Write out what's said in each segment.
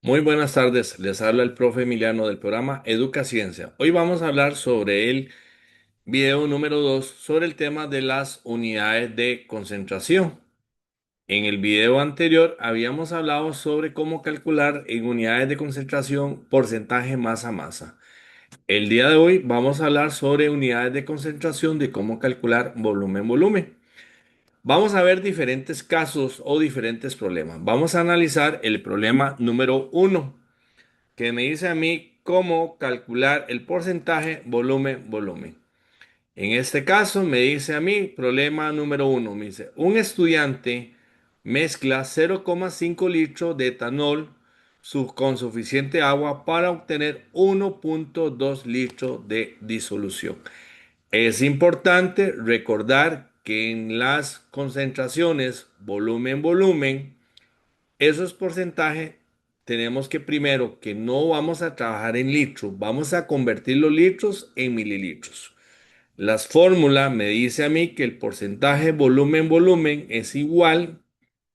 Muy buenas tardes, les habla el profe Emiliano del programa Educaciencia. Hoy vamos a hablar sobre el video número 2 sobre el tema de las unidades de concentración. En el video anterior habíamos hablado sobre cómo calcular en unidades de concentración porcentaje masa-masa. El día de hoy vamos a hablar sobre unidades de concentración de cómo calcular volumen-volumen. Vamos a ver diferentes casos o diferentes problemas. Vamos a analizar el problema número uno, que me dice a mí cómo calcular el porcentaje volumen-volumen. En este caso me dice a mí, problema número uno, me dice, un estudiante mezcla 0,5 litros de etanol con suficiente agua para obtener 1,2 litros de disolución. Es importante recordar que en las concentraciones volumen-volumen, esos porcentajes tenemos que primero que no vamos a trabajar en litros, vamos a convertir los litros en mililitros. Las fórmulas me dice a mí que el porcentaje volumen-volumen es igual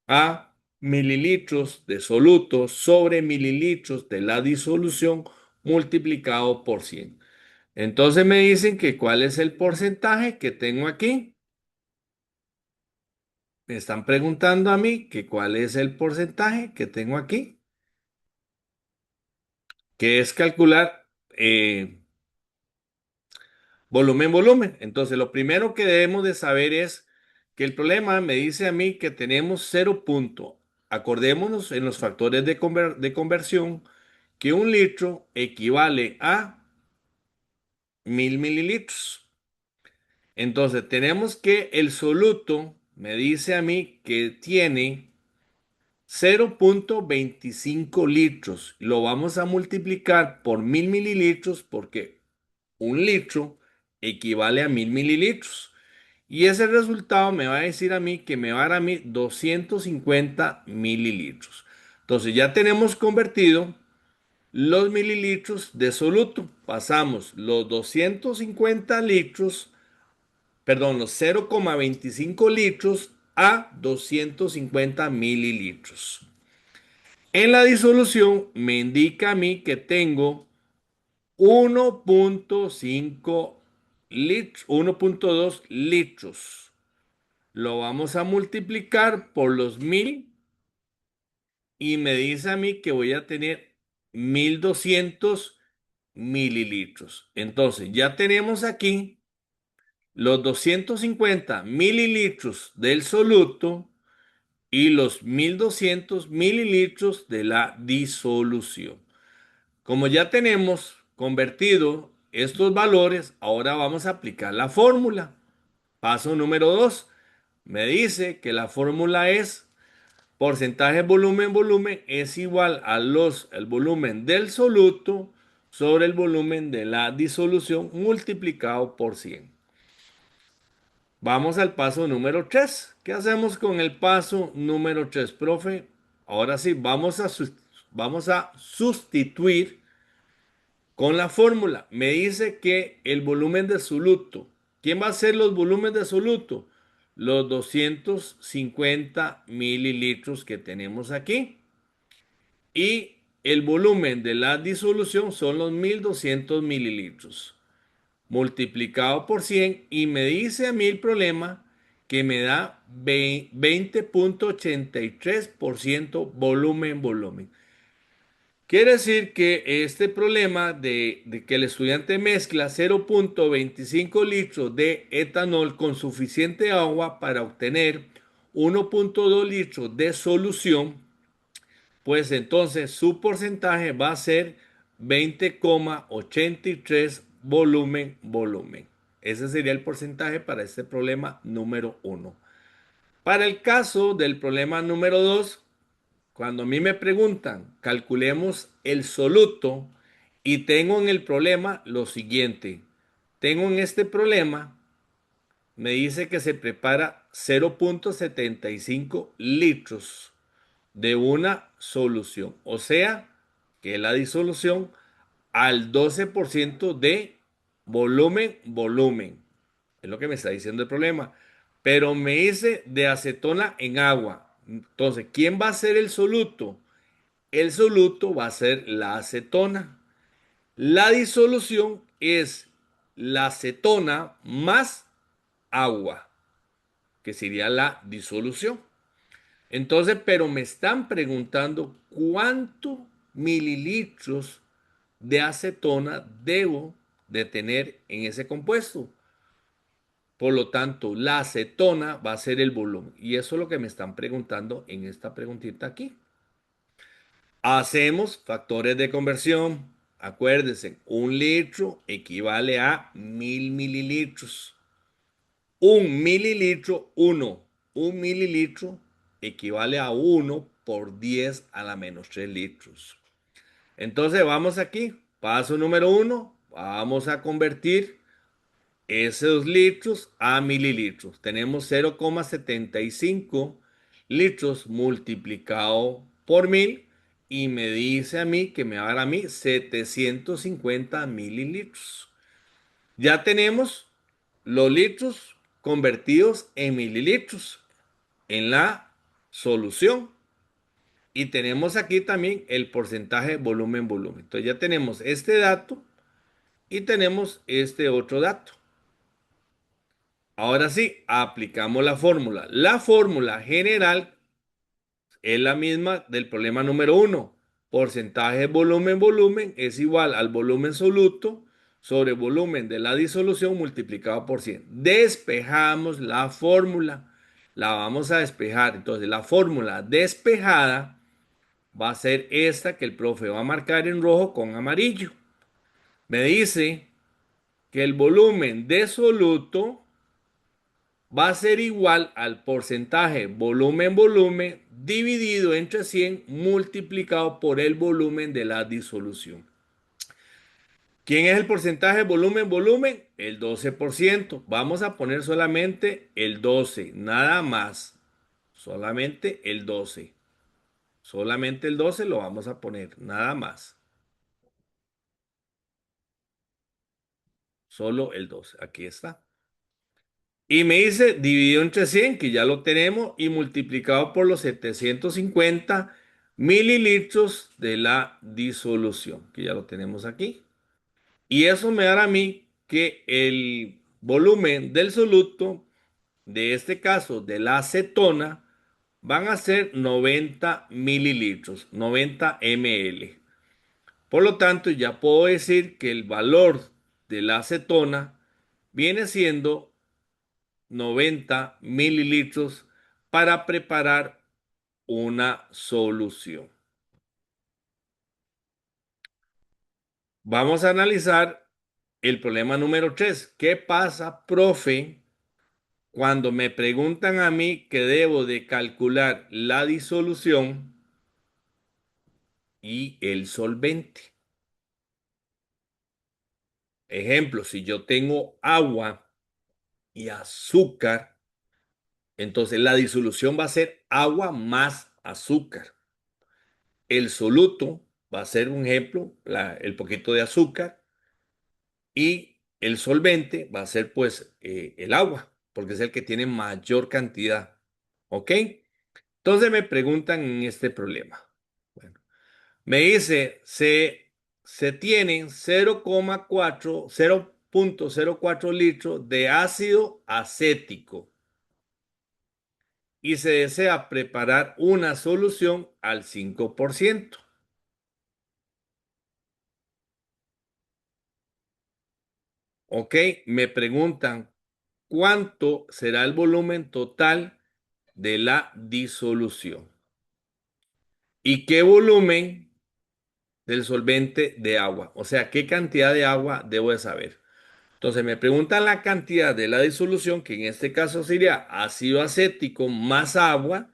a mililitros de soluto sobre mililitros de la disolución multiplicado por 100. Entonces me dicen que cuál es el porcentaje que tengo aquí. Me están preguntando a mí que cuál es el porcentaje que tengo aquí, que es calcular volumen. Entonces, lo primero que debemos de saber es que el problema me dice a mí que tenemos 0 punto. Acordémonos en los factores de conversión que un litro equivale a 1000 mililitros. Entonces, tenemos que el soluto me dice a mí que tiene 0,25 litros. Lo vamos a multiplicar por 1000 mililitros porque un litro equivale a 1000 mililitros. Y ese resultado me va a decir a mí que me va a dar a mí 250 mililitros. Entonces ya tenemos convertido los mililitros de soluto. Pasamos los 250 litros, perdón, los 0,25 litros a 250 mililitros. En la disolución me indica a mí que tengo 1,5 litros, 1,2 litros. Lo vamos a multiplicar por los 1000 y me dice a mí que voy a tener 1200 mililitros. Entonces ya tenemos aquí los 250 mililitros del soluto y los 1200 mililitros de la disolución. Como ya tenemos convertido estos valores, ahora vamos a aplicar la fórmula. Paso número 2. Me dice que la fórmula es porcentaje volumen es igual a el volumen del soluto sobre el volumen de la disolución multiplicado por 100. Vamos al paso número 3. ¿Qué hacemos con el paso número 3, profe? Ahora sí, vamos a sustituir con la fórmula. Me dice que el volumen de soluto. ¿Quién va a ser los volúmenes de soluto? Los 250 mililitros que tenemos aquí. Y el volumen de la disolución son los 1200 mililitros. Multiplicado por 100 y me dice a mí el problema que me da 20,83% volumen. Quiere decir que este problema de que el estudiante mezcla 0,25 litros de etanol con suficiente agua para obtener 1,2 litros de solución, pues entonces su porcentaje va a ser 20,83 volumen. Ese sería el porcentaje para este problema número uno. Para el caso del problema número 2, cuando a mí me preguntan, calculemos el soluto y tengo en el problema lo siguiente. Tengo en este problema, me dice que se prepara 0,75 litros de una solución. O sea, que la disolución al 12% de volumen. Es lo que me está diciendo el problema. Pero me dice de acetona en agua. Entonces, ¿quién va a ser el soluto? El soluto va a ser la acetona. La disolución es la acetona más agua, que sería la disolución. Entonces, pero me están preguntando cuántos mililitros de acetona debo de tener en ese compuesto. Por lo tanto, la acetona va a ser el volumen. Y eso es lo que me están preguntando en esta preguntita aquí. Hacemos factores de conversión. Acuérdense, un litro equivale a 1000 mililitros. Un mililitro, uno. Un mililitro equivale a 1 por 10 a la menos 3 litros. Entonces vamos aquí. Paso número uno. Vamos a convertir esos litros a mililitros. Tenemos 0,75 litros multiplicado por 1000 y me dice a mí que me va a dar a mí 750 mililitros. Ya tenemos los litros convertidos en mililitros en la solución. Y tenemos aquí también el porcentaje volumen-volumen. Entonces ya tenemos este dato y tenemos este otro dato. Ahora sí, aplicamos la fórmula. La fórmula general es la misma del problema número uno. Porcentaje volumen-volumen es igual al volumen soluto sobre volumen de la disolución multiplicado por 100. Despejamos la fórmula. La vamos a despejar. Entonces, la fórmula despejada va a ser esta que el profe va a marcar en rojo con amarillo. Me dice que el volumen de soluto va a ser igual al porcentaje volumen-volumen dividido entre 100 multiplicado por el volumen de la disolución. ¿Quién es el porcentaje volumen-volumen? El 12%. Vamos a poner solamente el 12, nada más. Solamente el 12. Solamente el 12 lo vamos a poner, nada más. Solo el 12. Aquí está. Y me dice dividido entre 100 que ya lo tenemos, y multiplicado por los 750 mililitros de la disolución, que ya lo tenemos aquí. Y eso me dará a mí que el volumen del soluto, de este caso de la acetona, van a ser 90 mililitros, 90 ml. Por lo tanto, ya puedo decir que el valor de la acetona viene siendo 90 mililitros para preparar una solución. Vamos a analizar el problema número 3. ¿Qué pasa, profe, cuando me preguntan a mí que debo de calcular la disolución y el solvente? Ejemplo, si yo tengo agua y azúcar, entonces la disolución va a ser agua más azúcar. El soluto va a ser un ejemplo, el poquito de azúcar, y el solvente va a ser pues el agua, porque es el que tiene mayor cantidad. ¿Ok? Entonces me preguntan en este problema. Bueno, me dice, se tienen 0,4 litros de ácido acético y se desea preparar una solución al 5%. ¿Ok? Me preguntan cuánto será el volumen total de la disolución y qué volumen del solvente de agua. O sea, qué cantidad de agua debo de saber. Entonces me preguntan la cantidad de la disolución, que en este caso sería ácido acético más agua,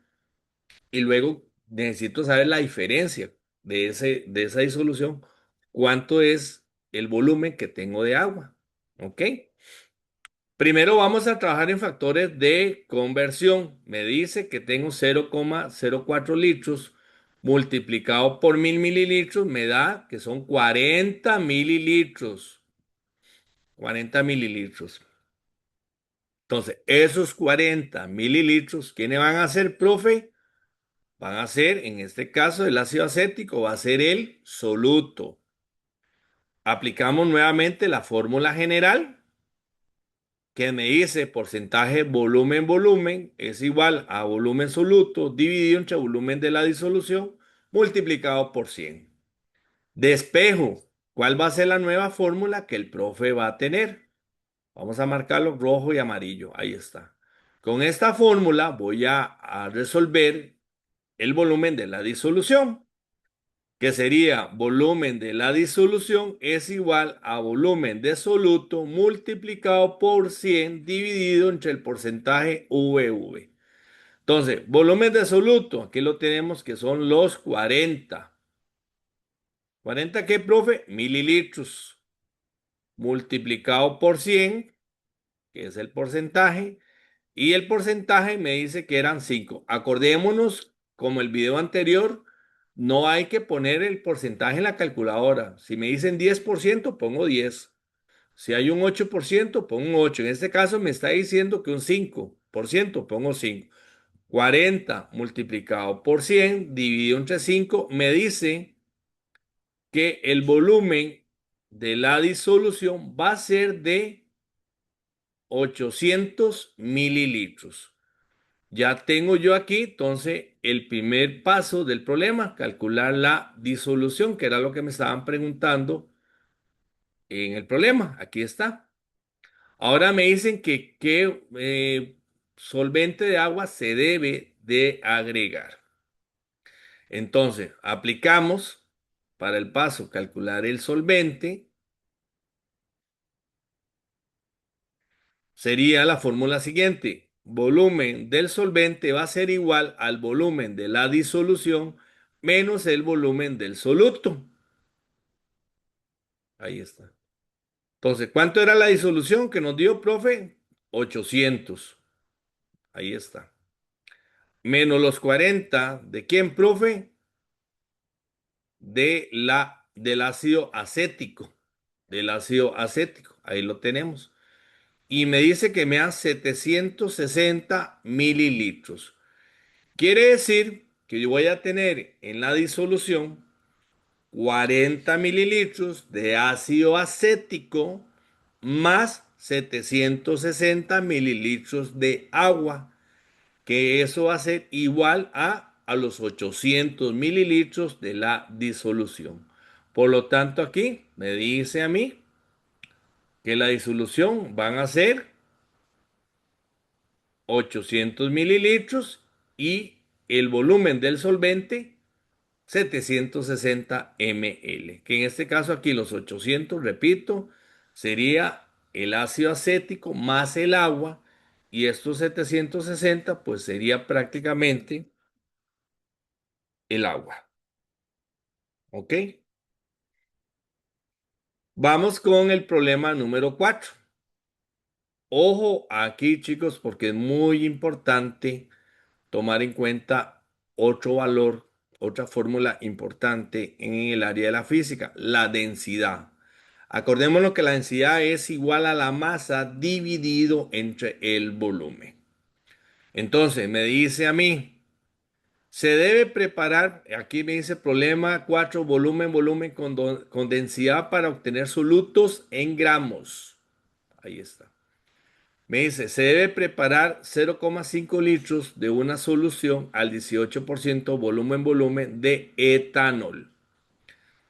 y luego necesito saber la diferencia de esa disolución, cuánto es el volumen que tengo de agua. ¿Ok? Primero vamos a trabajar en factores de conversión. Me dice que tengo 0,04 litros multiplicado por 1000 mililitros, me da que son 40 mililitros. 40 mililitros. Entonces, esos 40 mililitros, ¿quiénes van a ser, profe? van a ser, en este caso, el ácido acético va a ser el soluto. Aplicamos nuevamente la fórmula general que me dice porcentaje volumen es igual a volumen soluto dividido entre volumen de la disolución multiplicado por 100. Despejo, ¿cuál va a ser la nueva fórmula que el profe va a tener? Vamos a marcarlo rojo y amarillo. Ahí está. Con esta fórmula voy a resolver el volumen de la disolución, que sería volumen de la disolución es igual a volumen de soluto multiplicado por 100 dividido entre el porcentaje VV. Entonces, volumen de soluto, aquí lo tenemos que son los 40. ¿40 qué, profe? Mililitros multiplicado por 100, que es el porcentaje, y el porcentaje me dice que eran 5. Acordémonos, como el video anterior, no hay que poner el porcentaje en la calculadora. Si me dicen 10%, pongo 10. Si hay un 8%, pongo un 8. En este caso me está diciendo que un 5%, pongo 5. 40 multiplicado por 100 dividido entre 5 me dice que el volumen de la disolución va a ser de 800 mililitros. Ya tengo yo aquí, entonces, el primer paso del problema, calcular la disolución, que era lo que me estaban preguntando en el problema. Aquí está. Ahora me dicen que qué solvente de agua se debe de agregar. Entonces, aplicamos para el paso calcular el solvente. Sería la fórmula siguiente. Volumen del solvente va a ser igual al volumen de la disolución menos el volumen del soluto. Ahí está. Entonces, ¿cuánto era la disolución que nos dio, profe? 800. Ahí está. Menos los 40. ¿De quién, profe? Del ácido acético. Del ácido acético. Ahí lo tenemos. Y me dice que me da 760 mililitros. Quiere decir que yo voy a tener en la disolución 40 mililitros de ácido acético más 760 mililitros de agua, que eso va a ser igual a los 800 mililitros de la disolución. Por lo tanto, aquí me dice a mí que la disolución van a ser 800 mililitros y el volumen del solvente 760 ml, que en este caso aquí los 800, repito, sería el ácido acético más el agua, y estos 760 pues sería prácticamente el agua. ¿Ok? Vamos con el problema número 4. Ojo aquí, chicos, porque es muy importante tomar en cuenta otro valor, otra fórmula importante en el área de la física, la densidad. Acordémonos que la densidad es igual a la masa dividido entre el volumen. Entonces, me dice a mí, se debe preparar, aquí me dice problema 4, volumen con densidad para obtener solutos en gramos. Ahí está. Me dice, se debe preparar 0,5 litros de una solución al 18% volumen de etanol.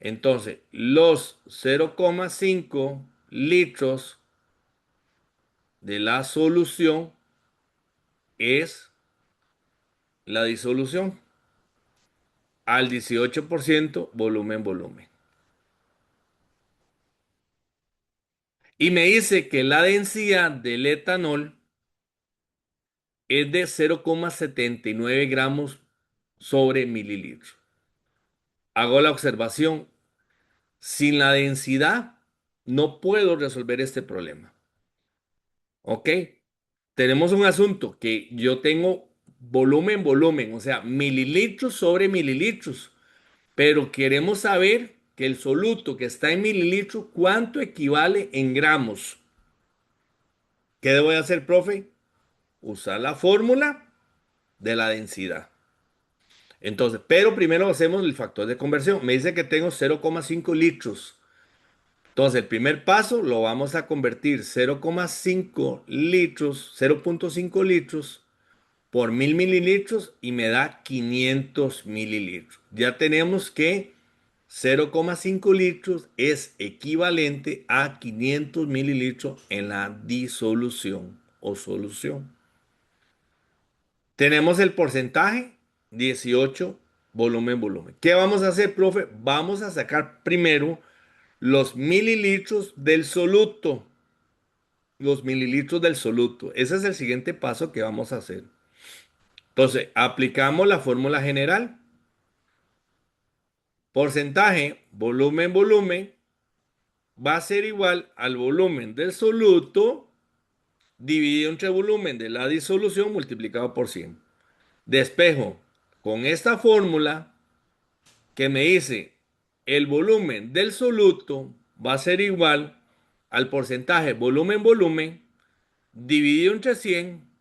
Entonces, los 0,5 litros de la solución es la disolución al 18% volumen. Y me dice que la densidad del etanol es de 0,79 gramos sobre mililitro. Hago la observación, sin la densidad no puedo resolver este problema. ¿Ok? Tenemos un asunto que yo tengo volumen, o sea, mililitros sobre mililitros, pero queremos saber que el soluto que está en mililitros, ¿cuánto equivale en gramos? ¿Qué debo de hacer, profe? Usar la fórmula de la densidad. Entonces, pero primero hacemos el factor de conversión. Me dice que tengo 0,5 litros. Entonces, el primer paso lo vamos a convertir 0,5 litros, 0,5 litros por 1000 mililitros y me da 500 mililitros. Ya tenemos que 0,5 litros es equivalente a 500 mililitros en la disolución o solución. Tenemos el porcentaje 18 volumen, volumen. ¿Qué vamos a hacer, profe? Vamos a sacar primero los mililitros del soluto. Los mililitros del soluto. Ese es el siguiente paso que vamos a hacer. Entonces, aplicamos la fórmula general. Porcentaje, volumen, volumen, va a ser igual al volumen del soluto dividido entre volumen de la disolución multiplicado por 100. Despejo con esta fórmula que me dice el volumen del soluto va a ser igual al porcentaje volumen, volumen dividido entre 100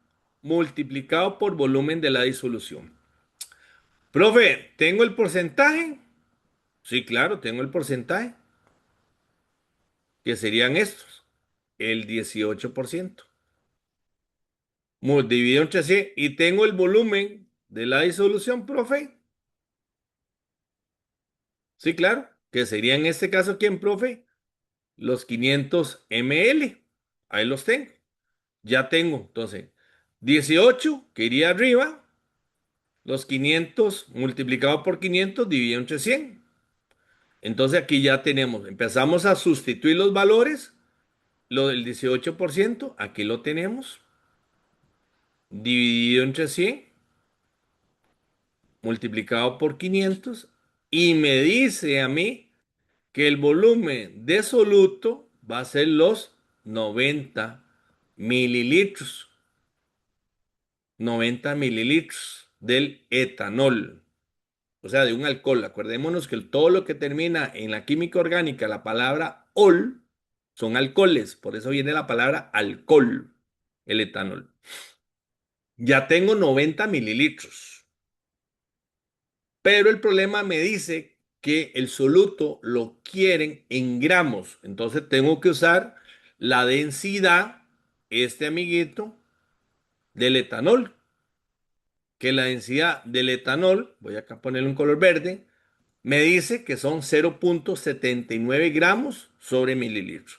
multiplicado por volumen de la disolución. Profe, ¿tengo el porcentaje? Sí, claro, tengo el porcentaje, que serían estos, el 18%. Dividido entre 100 y tengo el volumen de la disolución, profe. Sí, claro, que sería en este caso, ¿quién, profe? Los 500 ml. Ahí los tengo. Ya tengo, entonces, 18 que iría arriba, los 500 multiplicado por 500 dividido entre 100. Entonces aquí ya tenemos, empezamos a sustituir los valores, lo del 18%, aquí lo tenemos, dividido entre 100, multiplicado por 500, y me dice a mí que el volumen de soluto va a ser los 90 mililitros. 90 mililitros del etanol, o sea, de un alcohol. Acordémonos que todo lo que termina en la química orgánica, la palabra ol, son alcoholes, por eso viene la palabra alcohol, el etanol. Ya tengo 90 mililitros, pero el problema me dice que el soluto lo quieren en gramos, entonces tengo que usar la densidad, este amiguito, del etanol, que la densidad del etanol, voy acá a ponerle un color verde, me dice que son 0,79 gramos sobre mililitro.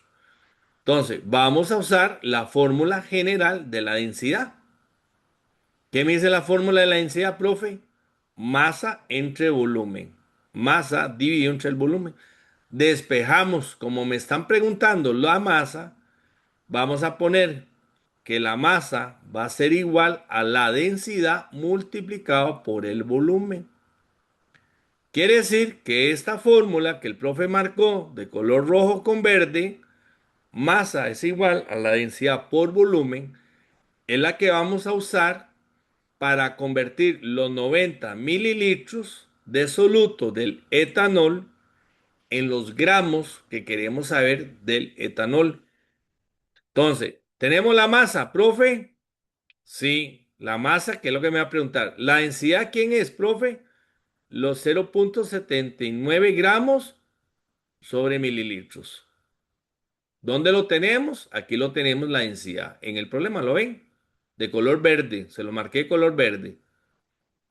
Entonces, vamos a usar la fórmula general de la densidad. ¿Qué me dice la fórmula de la densidad, profe? Masa entre volumen. Masa dividido entre el volumen. Despejamos, como me están preguntando la masa, vamos a poner que la masa va a ser igual a la densidad multiplicado por el volumen. Quiere decir que esta fórmula que el profe marcó de color rojo con verde, masa es igual a la densidad por volumen, es la que vamos a usar para convertir los 90 mililitros de soluto del etanol en los gramos que queremos saber del etanol. Entonces, tenemos la masa, profe. Sí, la masa, que es lo que me va a preguntar. ¿La densidad quién es, profe? Los 0,79 gramos sobre mililitros. ¿Dónde lo tenemos? Aquí lo tenemos la densidad. En el problema, ¿lo ven? De color verde. Se lo marqué de color verde.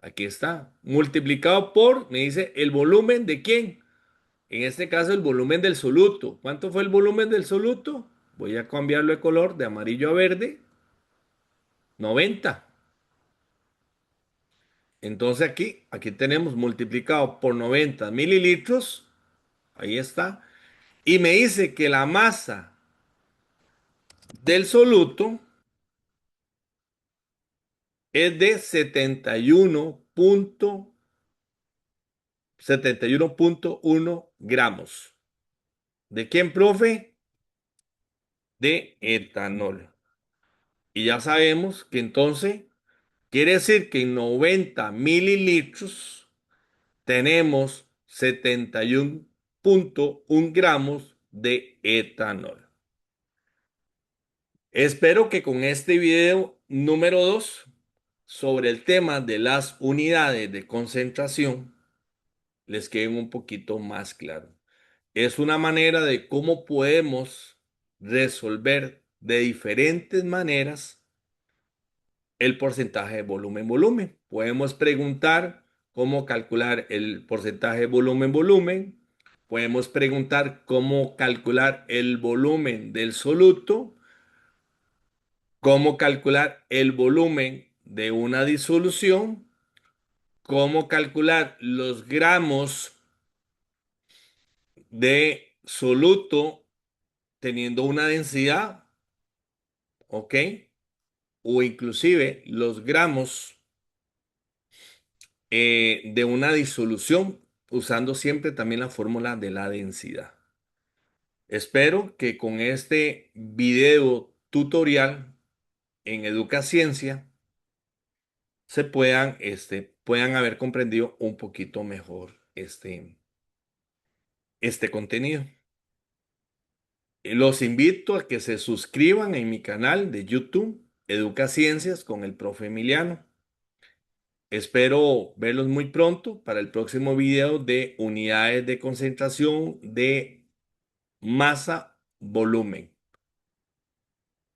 Aquí está. Multiplicado por, me dice, el volumen de quién. En este caso, el volumen del soluto. ¿Cuánto fue el volumen del soluto? Voy a cambiarlo de color de amarillo a verde. 90. Entonces aquí tenemos multiplicado por 90 mililitros. Ahí está. Y me dice que la masa del soluto es de 71,1 gramos. ¿De quién, profe? De etanol. Y ya sabemos que entonces quiere decir que en 90 mililitros tenemos 71,1 gramos de etanol. Espero que con este video número 2 sobre el tema de las unidades de concentración les queden un poquito más claro. Es una manera de cómo podemos resolver de diferentes maneras el porcentaje de volumen-volumen. Podemos preguntar cómo calcular el porcentaje de volumen-volumen. Podemos preguntar cómo calcular el volumen del soluto, cómo calcular el volumen de una disolución, cómo calcular los gramos de soluto teniendo una densidad, ¿ok? O inclusive los gramos de una disolución usando siempre también la fórmula de la densidad. Espero que con este video tutorial en Educaciencia se puedan haber comprendido un poquito mejor este contenido. Los invito a que se suscriban en mi canal de YouTube, Educaciencias con el profe Emiliano. Espero verlos muy pronto para el próximo video de unidades de concentración de masa volumen.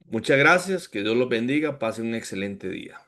Muchas gracias, que Dios los bendiga, pasen un excelente día.